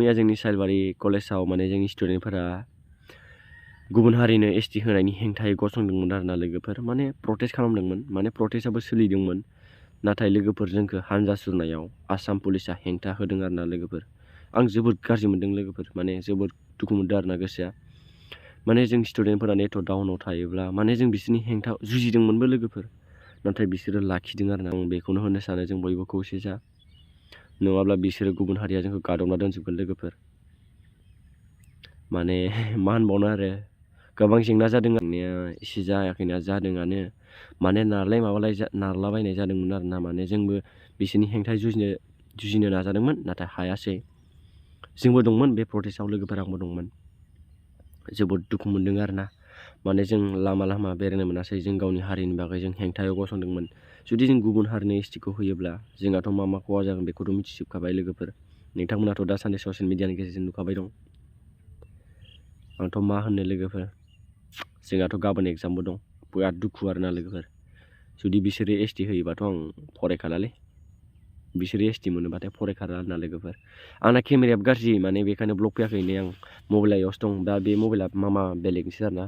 मैया जोंनि सालबारि कलेजाव माने जोंनि स्टुडेन्टफोरा गुबुन हारिनो एसटि होनायनि हेंथायै गसंदोंमोन आरोना लोगोफोर माने प्रटेस्ट खालामदोंमोन माने प्रटेस्टआबो सोलिदोंमोन नाथाय लोगोफोर जोंखौ हानजा सुरनायाव आसाम पुलिसा हेंथा होदों आरोना लोगोफोर आं जोबोद गाज्रि मोनदों लोगोफोर माने जोबोद दुखु मोनदों आरोना गोसोआ माने जों स्टुडेन्टफोरा नेट' डाउनाव थायोब्ला माने जों बिसोरनि हेंथा जुजिदोंमोनबो लोगोफोर नाथाय बिसोरो लाखिदों आरोना आं बेखौनो होननो सानो जों बयबो खौसे जा नङाब्ला बिसोरो गुबुन हारिया जोंखौ गादबना दोनजोबगोन लोगोफोर माने मा होनबावनो आरो गोबां जेंना जादों आंनिया एसे जायाखैना जादोंआनो माने नारलाबायनाय जादोंमोन आरोना माने जोंबो बिसोरनि हेंथायै जुजिनो नाजादोंमोन नाथाय हायासै जोंबो दंमोन बे प्रटेस्टआव लोगोफोर आंबो दंमोन जोबोद दुखु मोनदों आरोना माने जों लामा बेरायनो मोनासै जों गावनि हारिनि बागै जों हेंथायाव गसंदोंमोन जुदि जों गुबुन हारिनि एसटिखौ होयोब्ला जोंहाथ' मा खहा जागोन बेखौथ' मिथिजोबखाबाय लोगोफोर नोंथांमोनाथ' दासान्दि ससियेल मिडियानि गेजेरजों नुखाबाय दं आंथ' मा होननो लोगोफोर जोंहाथ' गाबोन एग्जामबो दं बिराद दुखु आरोना लोगोफोर जुदि बिसोरो एसटि होयोबाथ' आं फरायखालालै बिसोरो एसटि मोनोबाथाय फरायखाला आरोना लोगोफोर आंना केमेरायाबो गाज्रि माने बेखायनो ब्लग फैयाखै नै आं मबाइला इयावसो दं दा बे मबाइला मामा बेलेगनिसो आरोना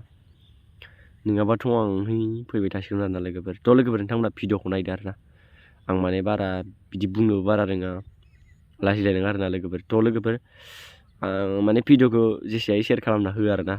नङाबाथ' आं फैबाय थासिगोन आरोना लोगोफोर थ' लोगोफोर नोंथांमोना भिडिअखौ नायदो आरोना आं माने बारा बिदि बुंनोबो बारा रोङा लाजिलायदों आरोना लोगोफोर थ' लोगोफोर आं माने भिडिअखौ जेसे हायो शेयार खालामना हो आरोना